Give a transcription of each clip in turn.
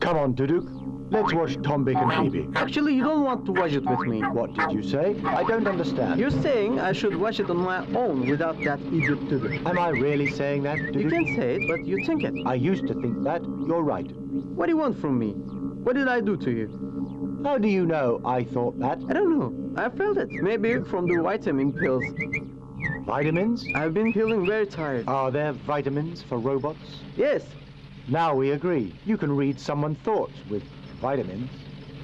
Come on, Duduk. Let's watch Tombik and B.B. Actually, you don't want to watch it with me. What did you say? I don't understand. You're saying I should watch it on my own without that idiot Duduk. Am I really saying that, Duduk? You can say it, but you think it. I used to think that. You're right. What do you want from me? What did I do to you? How do you know I thought that? I don't know. I felt it. Maybe from the vitamin pills. Vitamins? I've been feeling very tired. Are there vitamins for robots? Yes. Now we agree. You can read someone's thoughts with vitamins.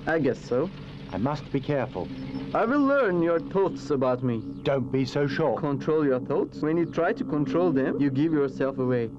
I guess so. I must be careful. I will learn your thoughts about me. Don't be so sure. Control your thoughts. When you try to control them, you give yourself away.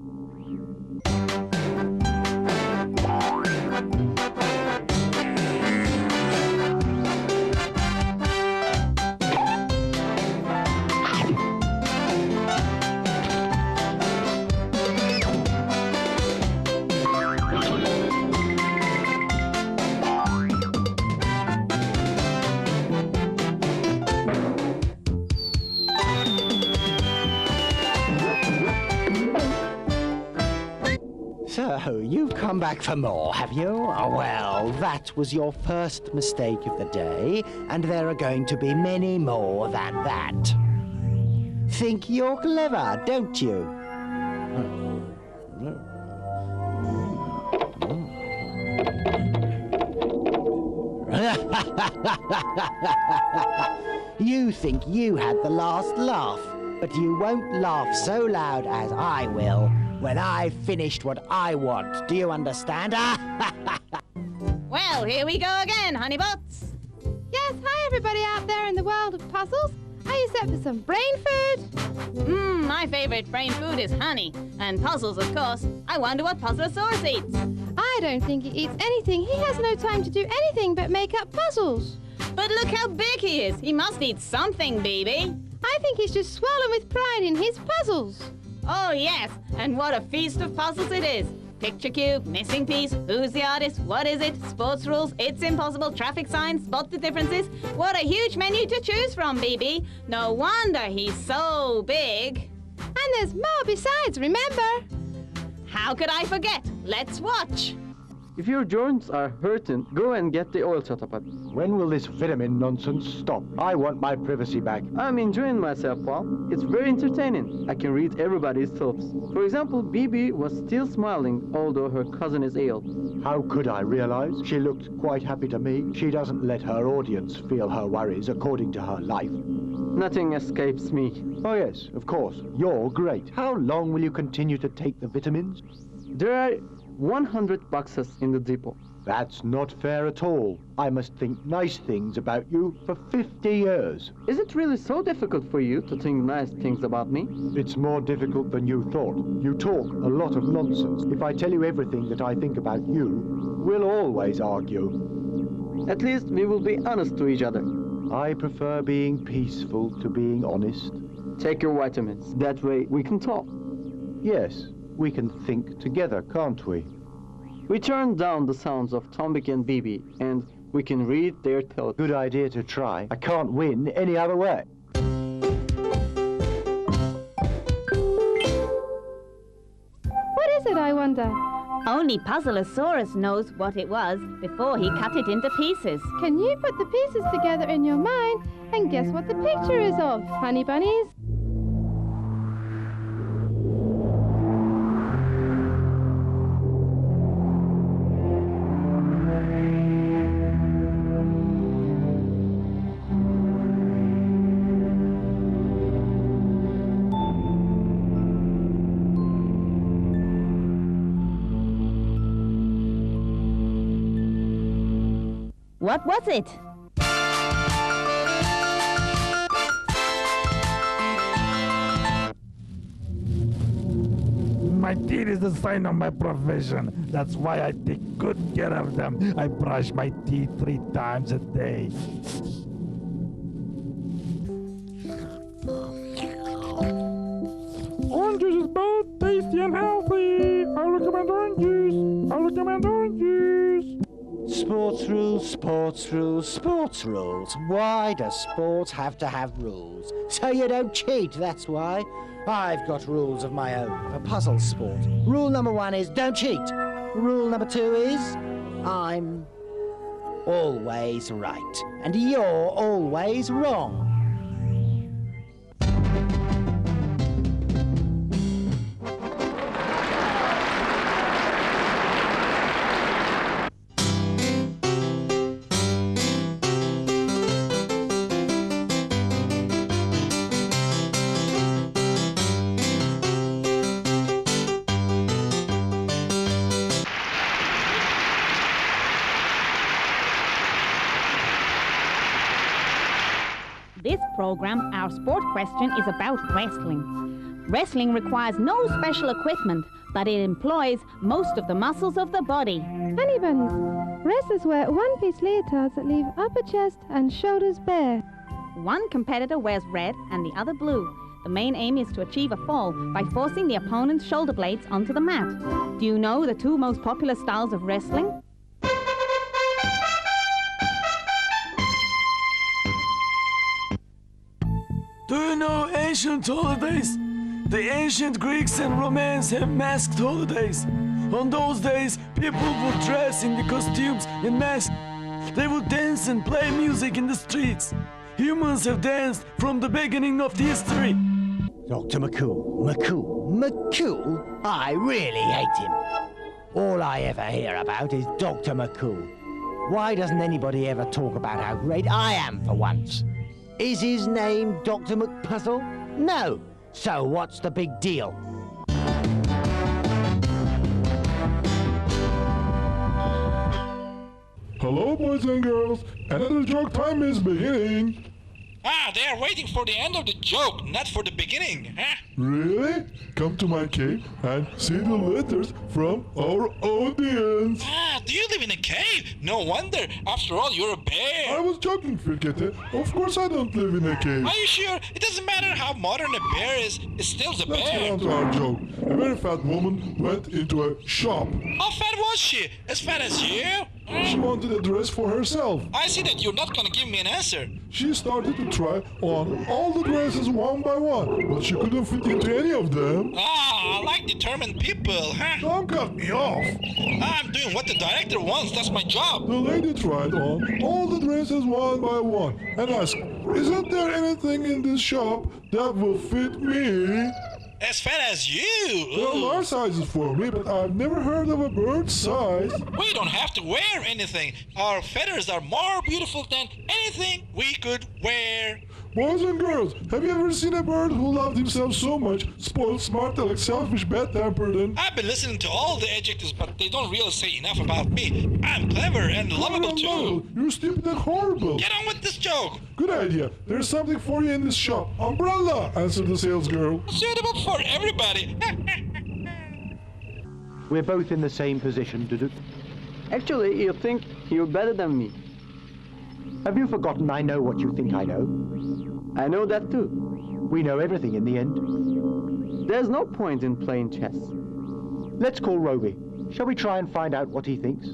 So, you've come back for more, have you? Oh, well, that was your first mistake of the day, and there are going to be many more than that. Think you're clever, don't you? You think you had the last laugh, but you won't laugh so loud as I will when I've finished what I want. Do you understand? Well, here we go again, honeybots. Yes, hi everybody out there in the world of puzzles. Are you set for some brain food? My favorite brain food is honey. And puzzles, of course. I wonder what PUZZLEA-SAURUS eats. I don't think he eats anything. He has no time to do anything but make up puzzles. But look how big he is. He must eat something, B.B. I think he's just swollen with pride in his puzzles. Oh, yes. And what a feast of puzzles it is. Picture cube, missing piece, who's the artist, what is it, sports rules, it's impossible, traffic signs, spot the differences. What a huge menu to choose from, B.B. No wonder he's so big. And there's more besides, remember? How could I forget? Let's watch. If your joints are hurting, go and get the oil shut up. When will this vitamin nonsense stop? I want my privacy back. I'm enjoying myself, Paul. It's very entertaining. I can read everybody's thoughts. For example, B.B. was still smiling, although her cousin is ill. How could I realize? She looked quite happy to me. She doesn't let her audience feel her worries according to her life. Nothing escapes me. Oh yes, of course. You're great. How long will you continue to take the vitamins? There are 100 boxes in the depot. That's not fair at all. I must think nice things about you for 50 years. Is it really so difficult for you to think nice things about me? It's more difficult than you thought. You talk a lot of nonsense. If I tell you everything that I think about you, we'll always argue. At least we will be honest to each other. I prefer being peaceful to being honest. Take your vitamins. That way we can talk. Yes, we can think together, can't we? We turn down the sounds of Tombik and B.B. and we can read their thoughts. Good idea to try. I can't win any other way. What is it, I wonder? Only PUZZLEA-SAURUS knows what it was before he cut it into pieces. Can you put the pieces together in your mind and guess what the picture is of, honey bunnies? What was it? My teeth is the sign of my profession. That's why I take good care of them. I brush my teeth 3 times a day. Orange juice is both tasty and healthy. I recommend orange juice. I recommend orange juice. Sports rules, sports rules, sports rules. Why does sports have to have rules? So you don't cheat, that's why. I've got rules of my own for puzzle sport. Rule number 1 is don't cheat. Rule number 2 is I'm always right, and you're always wrong. This program, our sport question is about wrestling. Wrestling requires no special equipment, but it employs most of the muscles of the body. Honey bunnies. Wrestlers wear one-piece leotards that leave upper chest and shoulders bare. One competitor wears red and the other blue. The main aim is to achieve a fall by forcing the opponent's shoulder blades onto the mat. Do you know the 2 most popular styles of wrestling? Do you know ancient holidays? The ancient Greeks and Romans have masked holidays. On those days, people would dress in the costumes and masks. They would dance and play music in the streets. Humans have danced from the beginning of history. Dr. McCOOL? I really hate him. All I ever hear about is Dr. McCOOL. Why doesn't anybody ever talk about how great I am for once? Is his name Dr. McPuzzle? No. So what's the big deal? Hello, boys and girls. Another joke time is beginning. Ah, they are waiting for the end of the joke, not for the beginning, huh? Really? Come to my cave and see the letters from our audience. Ah, do you live in a cave? No wonder. After all, you're a bear. I was joking, FIRKETE. Of course I don't live in a cave. Are you sure? It doesn't matter how modern a bear is, it's still the Let's get bear. on to our joke. A very fat woman went into a shop. How fat was she? As fat as you? She wanted a dress for herself. I see that you're not gonna give me an answer. She started to try on all the dresses one by one, but she couldn't fit into any of them. Ah, I like determined people, huh? Don't cut me off. I'm doing what the director wants, that's my job. The lady tried on all the dresses one by one and asked, "Isn't there anything in this shop that will fit me?" As fat as you. There are large sizes for me, but I've never heard of a bird size. We don't have to wear anything. Our feathers are more beautiful than anything we could wear. Boys and girls, have you ever seen a bird who loved himself so much, spoiled, smart, like selfish, bad-tempered, and... I've been listening to all the adjectives, but they don't really say enough about me. I'm clever and lovable too. You're stupid and horrible. Get on with this joke. Good idea. There's something for you in this shop. Umbrella, answered the sales girl. Suitable for everybody. We're both in the same position, Dudu. Actually, you think you're better than me. Have you forgotten I know what you think I know? I know that too. We know everything in the end. There's no point in playing chess. Let's call Roby. Shall we try and find out what he thinks?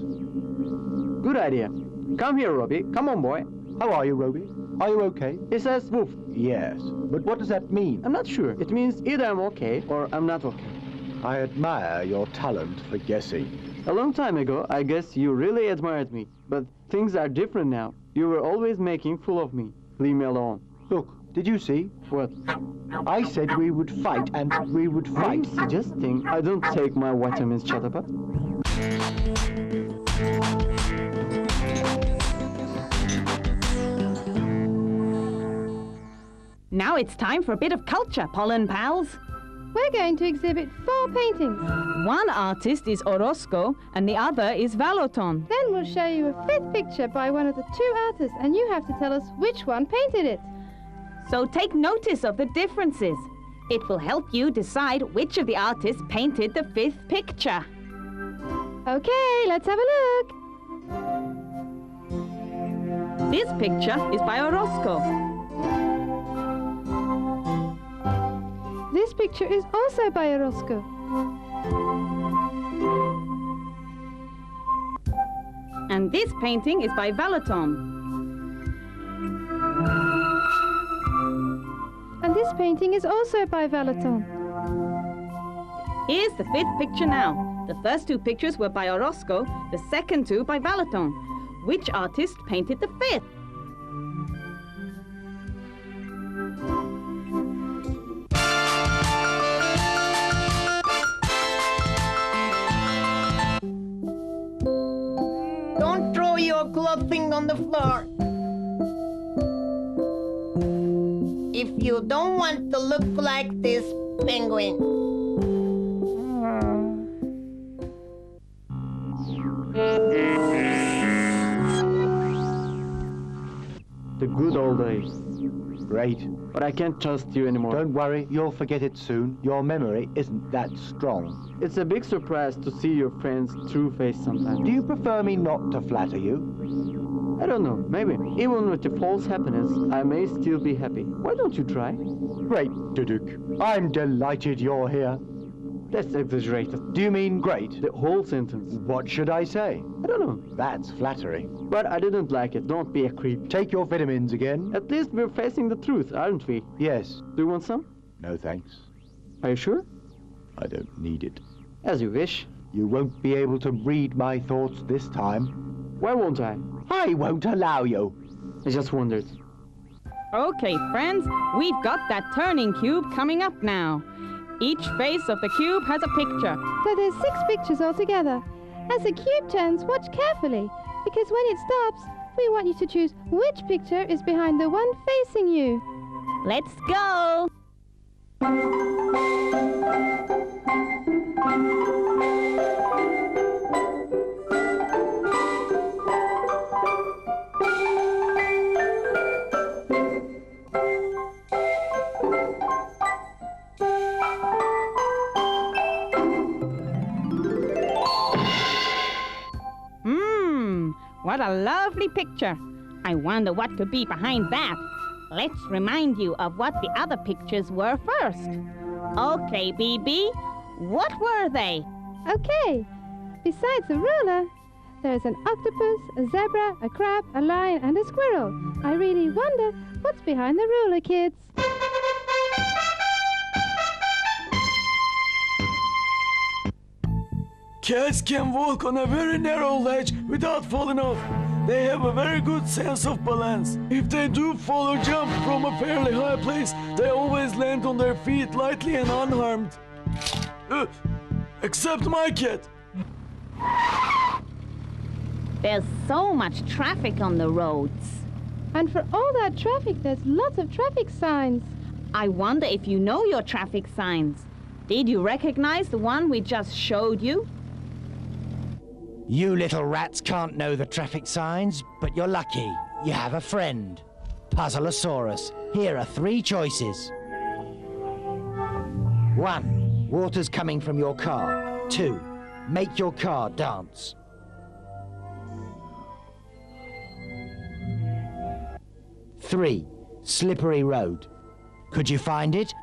Good idea. Come here, Robbie. Come on, boy. How are you, Roby? Are you okay? He says woof. Yes, but what does that mean? I'm not sure. It means either I'm okay or I'm not okay. I admire your talent for guessing. A long time ago, I guess you really admired me. But things are different now. You were always making fool of me. Leave me alone. Look, did you see? What? I said we would fight, and we would Are you fight. suggesting I don't take my vitamins, Chatapa? Now it's time for a bit of culture, pollen pals. We're going to exhibit 4 paintings. One artist is Orozco and the other is Valoton. Then we'll show you a 5th picture by one of the 2 artists, and you have to tell us which one painted it. So take notice of the differences. It will help you decide which of the artists painted the 5th picture. Okay, let's have a look. This picture is by Orozco. This picture is also by Orozco. And And this painting is by Valaton. And this painting is also by Valaton. Here's the fifth picture now. The first two pictures were by Orozco, the second two by Valaton. Which artist painted the fifth? Don't throw your clothing on the floor. If you don't want to look like this penguin. The good old days. Great. But I can't trust you anymore. Don't worry, you'll forget it soon. Your memory isn't that strong. It's a big surprise to see your friend's true face sometimes. Do you prefer me not to flatter you? I don't know, maybe. Even with the false happiness, I may still be happy. Why don't you try? Great, Duduk. I'm delighted you're here. That's exaggerated. Do you mean great? The whole sentence. What should I say? I don't know. That's flattering. But I didn't like it. Don't be a creep. Take your vitamins again. At least we're facing the truth, aren't we? Yes. Do you want some? No thanks. Are you sure? I don't need it. As you wish. You won't be able to read my thoughts this time. Why won't I? I won't allow you. I just wondered. Okay, friends, we've got that turning cube coming up now. Each face of the cube has a picture. So there's 6 pictures altogether. As the cube turns, watch carefully, because when it stops, we want you to choose which picture is behind the one facing you. Let's go! What a lovely picture. I wonder what could be behind that. Let's remind you of what the other pictures were first. Okay, BB, what were they? Okay, besides the ruler, there's an octopus, a zebra, a crab, a lion, and a squirrel. I really wonder what's behind the ruler, kids. Cats can walk on a very narrow ledge without falling off. They have a very good sense of balance. If they do fall or jump from a fairly high place, they always land on their feet lightly and unharmed. Except my cat. There's so much traffic on the roads. And for all that traffic, there's lots of traffic signs. I wonder if you know your traffic signs. Did you recognize the one we just showed you? You little rats can't know the traffic signs, but you're lucky. You have a friend. PUZZLEA-SAURUS. Here are 3 choices. 1. Water's coming from your car. 2. Make your car dance. 3. Slippery road. Could you find it?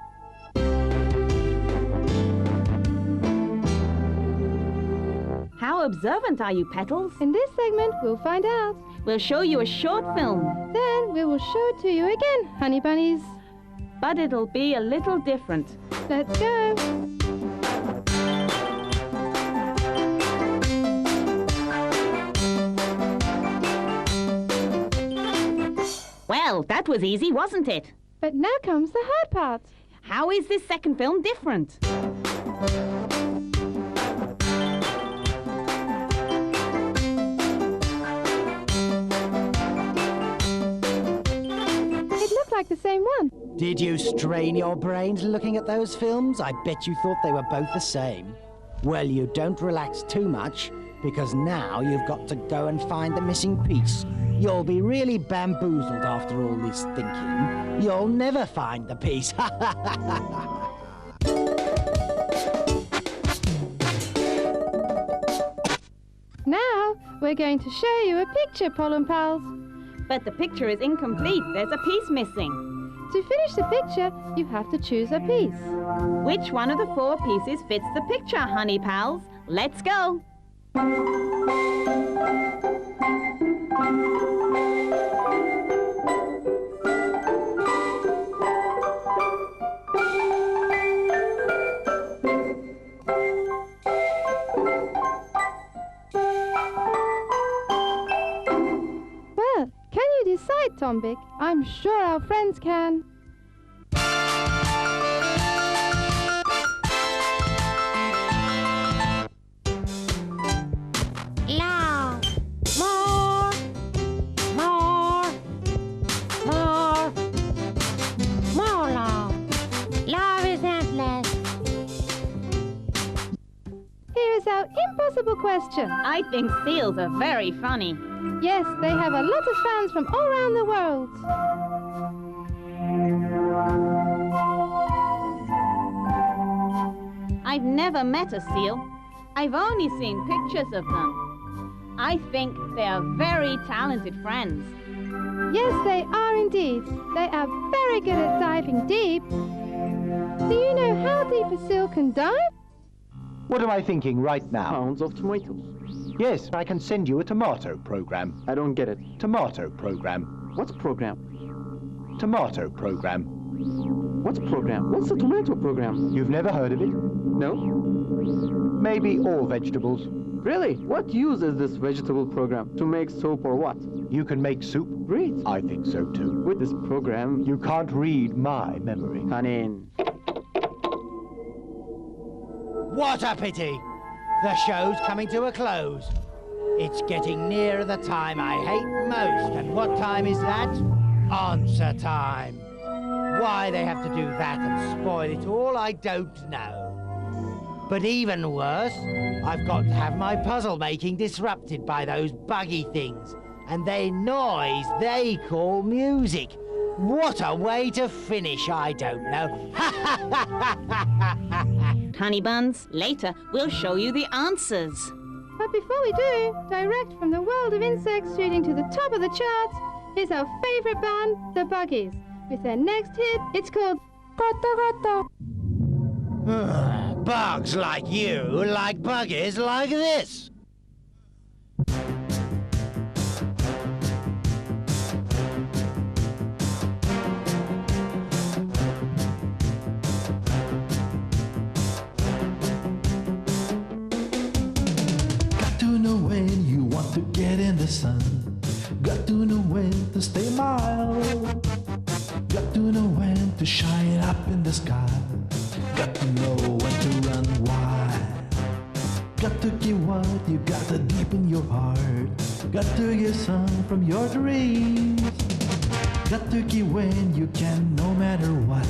How observant are you, Petals? In this segment, we'll find out. We'll show you a short film. Then we will show it to you again, honey bunnies. But it'll be a little different. Let's go. Well, that was easy, wasn't it? But now comes the hard part. How is this second film different? Like the same one. Did you strain your brains looking at those films? I bet you thought they were both the same. Well, you don't relax too much, because now you've got to go and find the missing piece. You'll be really bamboozled after all this thinking. You'll never find the piece. Now, we're going to show you a picture, Pollen Pals. But the picture is incomplete. There's a piece missing. To finish the picture, you have to choose a piece. Which one of the 4 pieces fits the picture, honey pals? Let's go. Well, can you decide, Tombik? I'm sure our friends can. Love. More. More. More. More love. Love is endless. Here is our impossible question. I think seals are very funny. Yes, they have a lot of fans from all around the world. I've never met a seal. I've only seen pictures of them. I think they are very talented friends. Yes, they are indeed. They are very good at diving deep. Do you know how deep a seal can dive? What am I thinking right now? Pounds of tomatoes. Yes, I can send you a tomato program. I don't get it. Tomato program. What's program? Tomato program. What's program? What's a tomato program? You've never heard of it? No? Maybe all vegetables. Really? What use is this vegetable program? To make soap or what? You can make soup. Great. I think so too. With this program, You can't read my memory. come in. What a pity! The show's coming to a close. It's getting nearer the time I hate most. And what time is that? Answer time. Why they have to do that and spoil it all, I don't know. But even worse, I've got to have my puzzle making disrupted by those buggy things. And their noise they call music. What a way to finish, I don't know. Honey buns, later we'll show you the answers. But before we do, direct from the world of insects shooting to the top of the charts, here's our favorite band, the Buggies. With their next hit, it's called Gotta Gotta. Bugs like you like buggies like this. Got to know when you want to get in the sun. Got to know when to stay mild. Got to know when to shine up in the sky. Got to know when to run wild. Got to give what you got deep in your heart. Got to give some from your dreams. Got to give when you can, no matter what.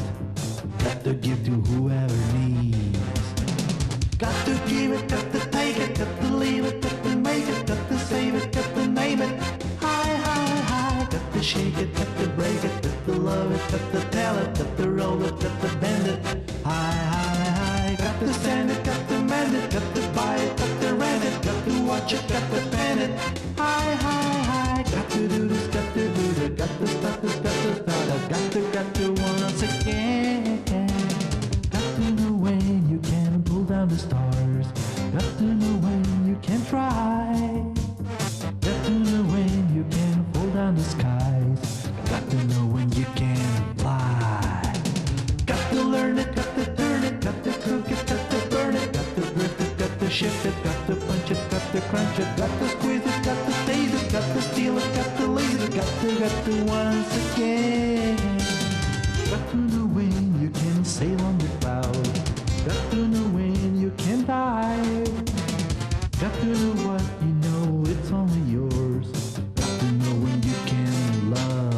Got to give to whoever needs. Got to give it, got to take it, got to leave it, got to make it, got to save it, got to name it. High, high, high, got to shake it, got to break it, got to love it, got to tell it, got to roll it, got to bend it. High, high, high, got to send it, got to mend it, got to buy it, got to rent it, got to watch it, got to pen it. High, high, high, got to do this, got to do that, got to start this, got to start that, got to once again. Got to know when you can pull down the stars. Got to know when you can try. Got to know when you can fall down the skies. Got to know when you can fly. Got to learn it, got to turn it, got to cook it, got to burn it, got to grip it, got to shift it, got to punch it, got to crunch it, got to squeeze it, got to taste it, got to steal it, got to laze it, got to once again. Got to know when you can sail on the clouds. Got to know when you can dive. Got to know what you know, it's only yours. Got to know when you can love.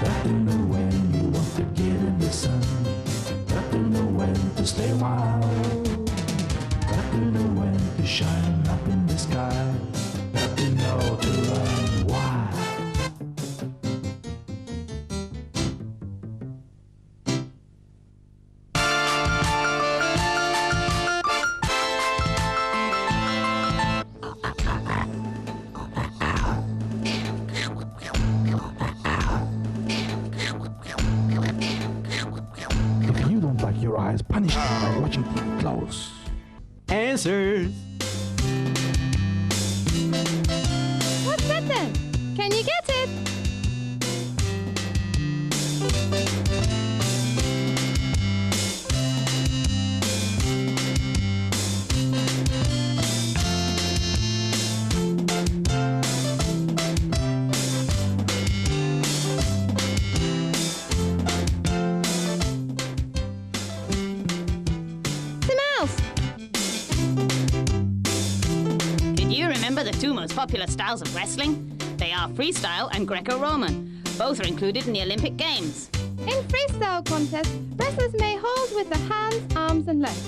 Got to know when you want to get in the sun. Got to know when to stay wild. Got to know when to shine up in the sky. Got to know to run wild. your eyes, punish them by watching TV close. Answers. What's that then? Can you get it? Remember the two most popular styles of wrestling? They are freestyle and Greco-Roman. Both are included in the Olympic Games. In freestyle contests, wrestlers may hold with the hands, arms and legs.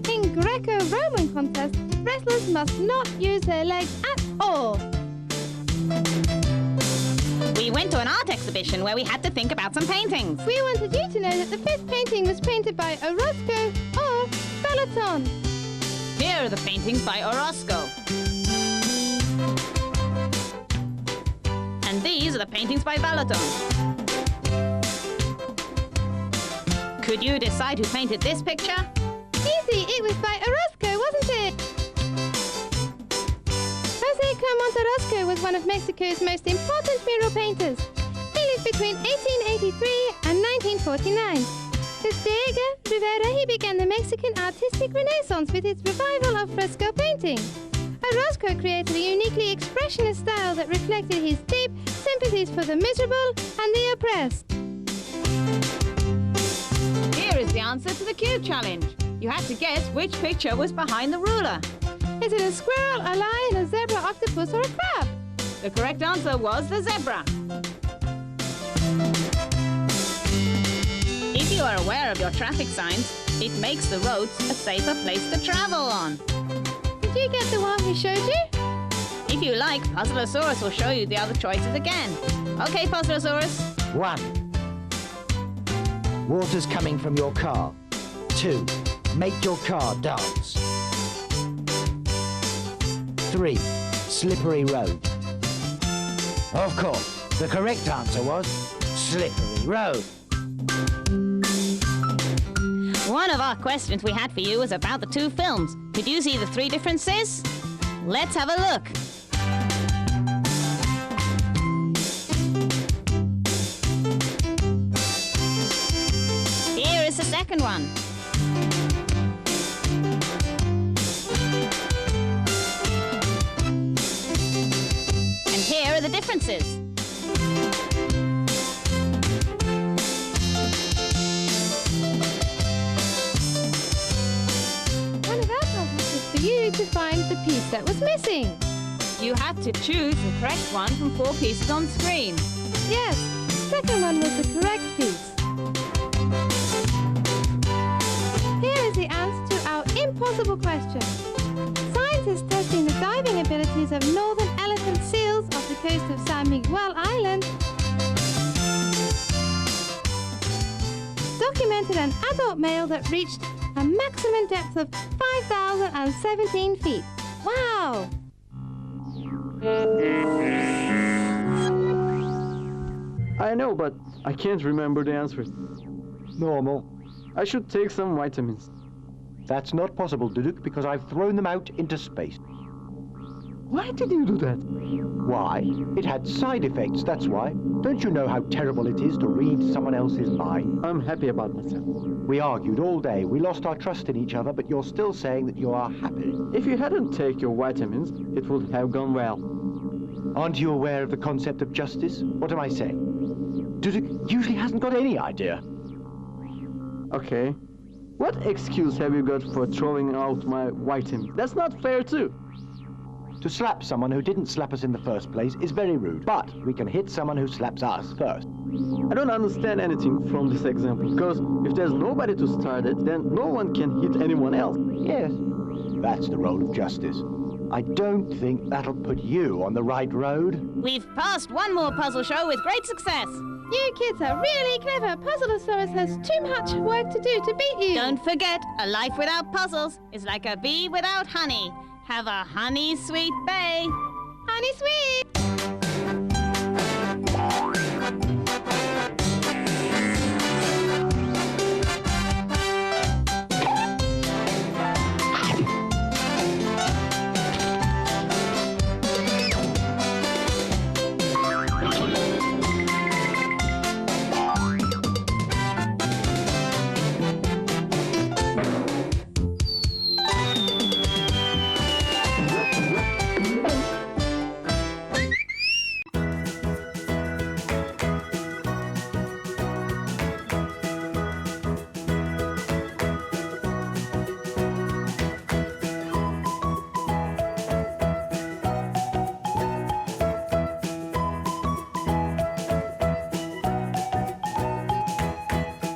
In Greco-Roman contests, wrestlers must not use their legs at all. We went to an art exhibition where we had to think about some paintings. We wanted you to know that the fifth painting was painted by Orozco or Peloton. Here are the paintings by Orozco. And these are the paintings by Peloton. Could you decide who painted this picture? Easy, it was by Orozco, wasn't it? José Clemente Orozco was one of Mexico's most important mural painters. He lived between 1883 and 1949. With Diego Rivera, he began the Mexican artistic renaissance with his revival of fresco painting. Orozco created a uniquely expressionist style that reflected his deep sympathies for the miserable and the oppressed. Here is the answer to the cube challenge. You had to guess which picture was behind the ruler. Is it a squirrel, a lion, a zebra, octopus, or a crab? The correct answer was the zebra. If you are aware of your traffic signs, it makes the roads a safer place to travel on. Did you get the one he showed you? If you like, PUZZLEA-SAURUS will show you the other choices again. Okay, PUZZLEA-SAURUS. 1. Water's coming from your car. 2. Make your car dance. 3. Slippery road. Of course, the correct answer was slippery road. One of our questions we had for you was about the two films. Could you see the three differences? Let's have a look. Here is the second one. And here are the differences. To find the piece that was missing. You had to choose the correct one from 4 pieces on screen. Yes, the second one was the correct piece. Here is the answer to our impossible question. Scientists testing the diving abilities of northern elephant seals off the coast of San Miguel Island documented an adult male that reached a maximum depth of 5,017 feet. Wow! I know, but I can't remember the answers. Normal. I should take some vitamins. That's not possible, Duduk, because I've thrown them out into space. Why did you do that? Why? It had side effects, that's why. Don't you know how terrible it is to read someone else's mind? I'm happy about myself. We argued all day. We lost our trust in each other, but you're still saying that you are happy. If you hadn't taken your vitamins, it would have gone well. Aren't you aware of the concept of justice? What am I saying? Duduk usually hasn't got any idea. Okay. What excuse have you got for throwing out my vitamins? That's not fair too. To slap someone who didn't slap us in the first place is very rude, but we can hit someone who slaps us first. I don't understand anything from this example, because if there's nobody to start it, then no one can hit anyone else. Yes, that's the role of justice. I don't think that'll put you on the right road. We've passed one more puzzle show with great success. You kids are really clever. PUZZLEA-SAURUS has too much work to do to beat you. Don't forget, a life without puzzles is like a bee without honey. Have a honey sweet bay. Honey sweet!